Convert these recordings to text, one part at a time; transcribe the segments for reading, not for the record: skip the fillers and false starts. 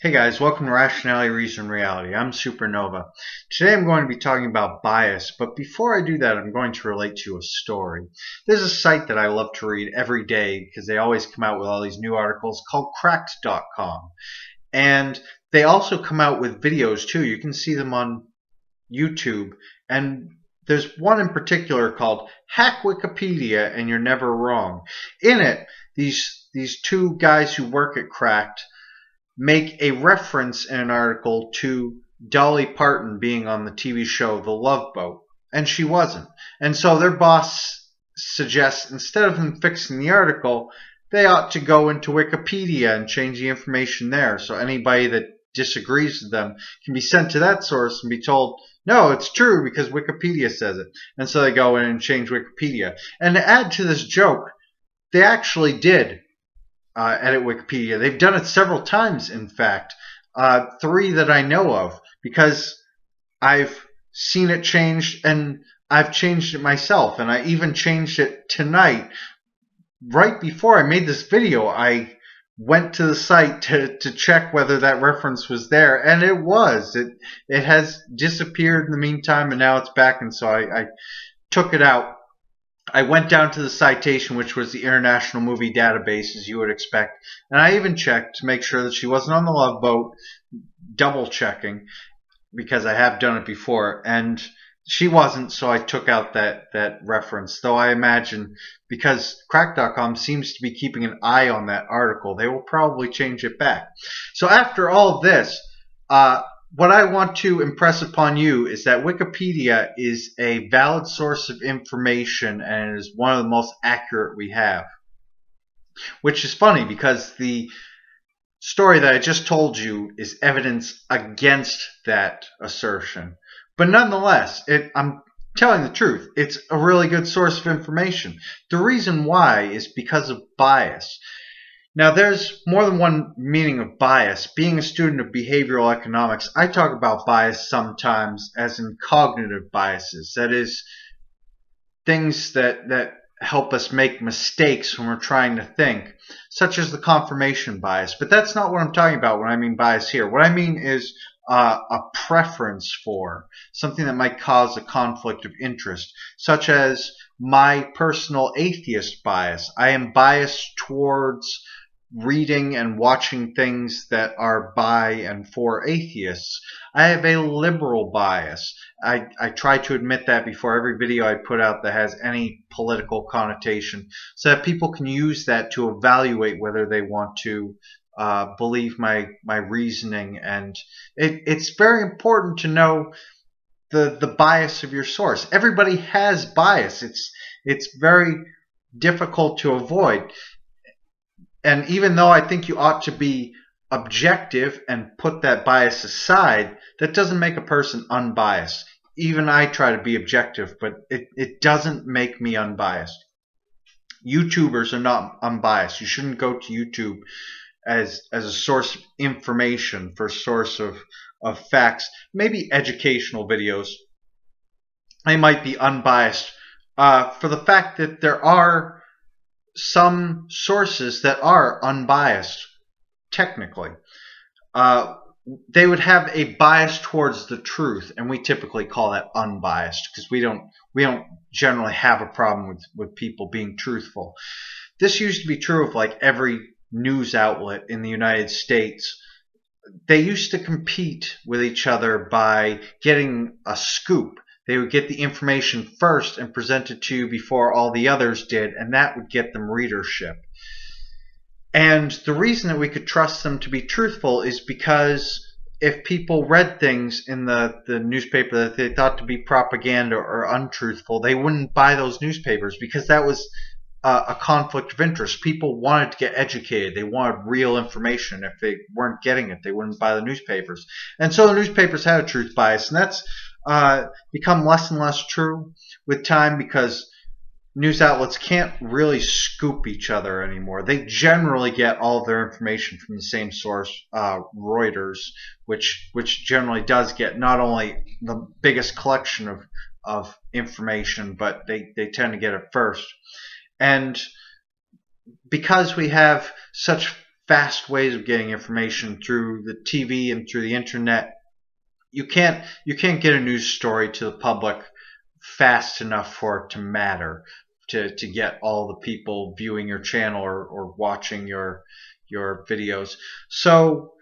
Hey guys, welcome to Rationality, Reason, and Reality. I'm Supernova. Today I'm going to be talking about bias, but before I do that, I'm going to relate to you a story. There's a site that I love to read every day because they always come out with all these new articles called Cracked.com. And they also come out with videos too. You can see them on YouTube. And there's one in particular called Hack Wikipedia and You're Never Wrong. In it, these two guys who work at Cracked make a reference in an article to Dolly Parton being on the TV show The Love Boat, and she wasn't. And so their boss suggests instead of them fixing the article, they ought to go into Wikipedia and change the information there. So anybody that disagrees with them can be sent to that source and be told, no, it's true because Wikipedia says it. And so they go in and change Wikipedia. And to add to this joke, they actually did edit Wikipedia. They've done it several times, in fact. 3 that I know of, because I've seen it changed and I've changed it myself. And I even changed it tonight. Right before I made this video, I went to the site to check whether that reference was there, and it was. It has disappeared in the meantime, and now it's back, and so I took it out. I went down to the citation, which was the International Movie Database, as you would expect, and I even checked to make sure that she wasn't on the Love Boat, double checking, because I have done it before, and she wasn't, so I took out that reference, though I imagine because Crack.com seems to be keeping an eye on that article, they will probably change it back. So after all of this, what I want to impress upon you is that Wikipedia is a valid source of information and it is one of the most accurate we have. Which is funny because the story that I just told you is evidence against that assertion. But nonetheless, I'm telling the truth. It's a really good source of information. The reason why is because of bias. Now, there's more than one meaning of bias. Being a student of behavioral economics, I talk about bias sometimes as in cognitive biases. That is, things that help us make mistakes when we're trying to think, such as the confirmation bias. But that's not what I'm talking about when I mean bias here. What I mean is a preference for something that might cause a conflict of interest, such as my personal atheist bias. I am biased towards reading and watching things that are by and for atheists. I have a liberal bias. I try to admit that before every video I put out that has any political connotation, so that people can use that to evaluate whether they want to believe my reasoning. And it's very important to know the bias of your source. Everybody has bias. It's very difficult to avoid. And even though I think you ought to be objective and put that bias aside, that doesn't make a person unbiased. Even I try to be objective, but it doesn't make me unbiased. YouTubers are not unbiased. You shouldn't go to YouTube as a source of information, for a source of facts. Maybe educational videos, they might be unbiased for the fact that there are some sources that are unbiased, technically. They would have a bias towards the truth, and we typically call that unbiased because we don't generally have a problem with people being truthful. This used to be true of like every news outlet in the United States. They used to compete with each other by getting a scoop. They would get the information first and present it to you before all the others did, and that would get them readership. And the reason that we could trust them to be truthful is because if people read things in the newspaper that they thought to be propaganda or untruthful, they wouldn't buy those newspapers because that was a conflict of interest. People wanted to get educated. They wanted real information. If they weren't getting it, they wouldn't buy the newspapers. And so the newspapers had a truth bias, and that's become less and less true with time because news outlets can't really scoop each other anymore. They generally get all of their information from the same source, Reuters, which generally does get not only the biggest collection of information, but they tend to get it first. And because we have such fast ways of getting information through the TV and through the internet. You can't get a news story to the public fast enough for it to matter, to get all the people viewing your channel or watching your videos. So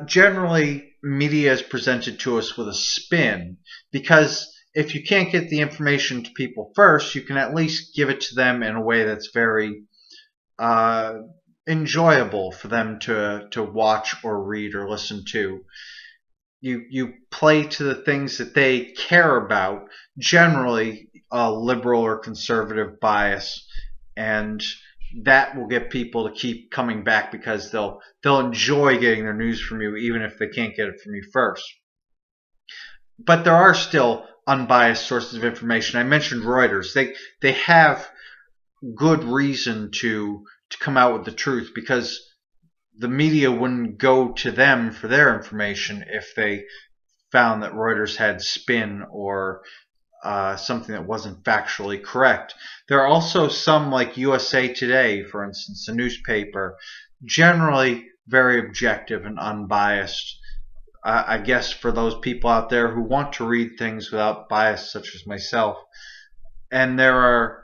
generally, media is presented to us with a spin, because if you can't get the information to people first, you can at least give it to them in a way that's very enjoyable for them to watch or read or listen to. You play to the things that they care about, generally a liberal or conservative bias, and that will get people to keep coming back, because they'll enjoy getting their news from you even if they can't get it from you first. But there are still unbiased sources of information. I mentioned Reuters. They have good reason to come out with the truth, because the media wouldn't go to them for their information if they found that Reuters had spin or something that wasn't factually correct. There are also some, like USA Today, for instance, a newspaper, generally very objective and unbiased. I guess for those people out there who want to read things without bias, such as myself. And there are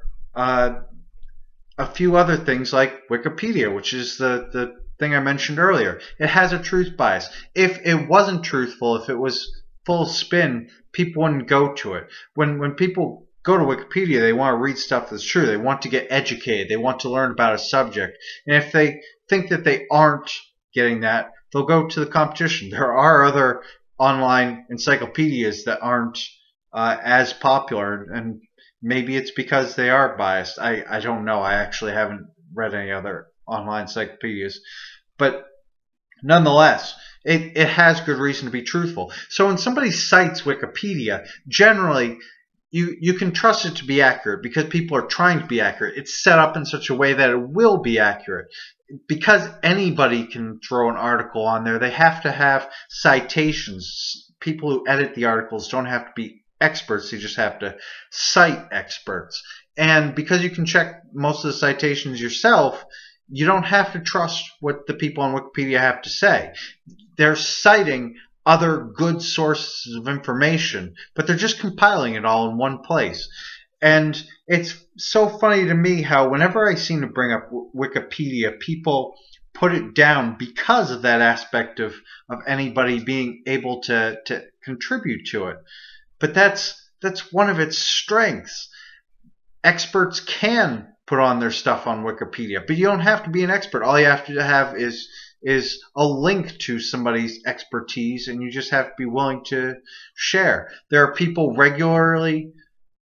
a few other things like Wikipedia, which is the thing I mentioned earlier. It has a truth bias. If it wasn't truthful, if it was full spin, people wouldn't go to it. When people go to Wikipedia, they want to read stuff that's true. They want to get educated. They want to learn about a subject. And if they think that they aren't getting that, they'll go to the competition. There are other online encyclopedias that aren't as popular, and maybe it's because they are biased. I don't know. I actually haven't read any other online encyclopedias. But nonetheless, it has good reason to be truthful. So when somebody cites Wikipedia, generally you can trust it to be accurate, because people are trying to be accurate. It's set up in such a way that it will be accurate. Because anybody can throw an article on there, they have to have citations. People who edit the articles don't have to be experts. They just have to cite experts. And because you can check most of the citations yourself, you don't have to trust what the people on Wikipedia have to say. They're citing other good sources of information, but they're just compiling it all in one place. And it's so funny to me how whenever I seem to bring up Wikipedia, people put it down because of that aspect of anybody being able to contribute to it. But that's one of its strengths. Experts can put on their stuff on Wikipedia, but you don't have to be an expert. All you have to have is a link to somebody's expertise, and you just have to be willing to share. There are people regularly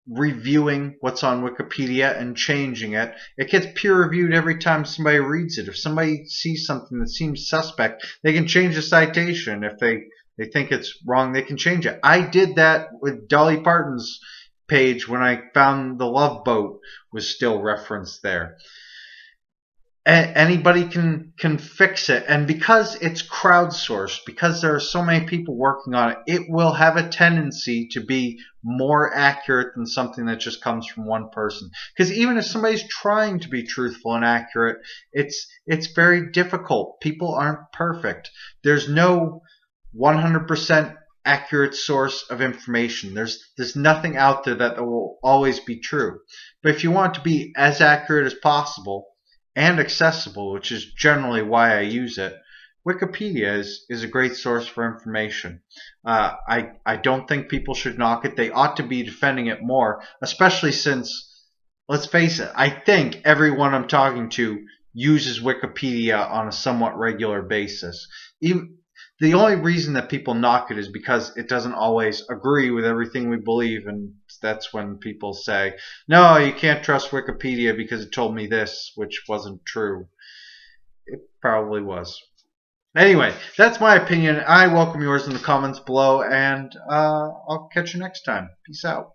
reviewing what's on Wikipedia and changing it. It gets peer reviewed every time somebody reads it. If somebody sees something that seems suspect, they can change the citation. If they think it's wrong, they can change it. I did that with Dolly Parton's page when I found the Love Boat was still referenced there. Anybody can fix it, and because it's crowdsourced, because there are so many people working on it, it will have a tendency to be more accurate than something that just comes from one person. Because even if somebody's trying to be truthful and accurate, it's very difficult. People aren't perfect. There's no 100% accurate source of information. There's nothing out there that will always be true. But if you want to be as accurate as possible and accessible, which is generally why I use it, Wikipedia is a great source for information. I don't think people should knock it. They ought to be defending it more, especially since, let's face it, I think everyone I'm talking to uses Wikipedia on a somewhat regular basis. The only reason that people knock it is because it doesn't always agree with everything we believe, and that's when people say, no, you can't trust Wikipedia because it told me this, which wasn't true. It probably was. Anyway, that's my opinion. I welcome yours in the comments below, and I'll catch you next time. Peace out.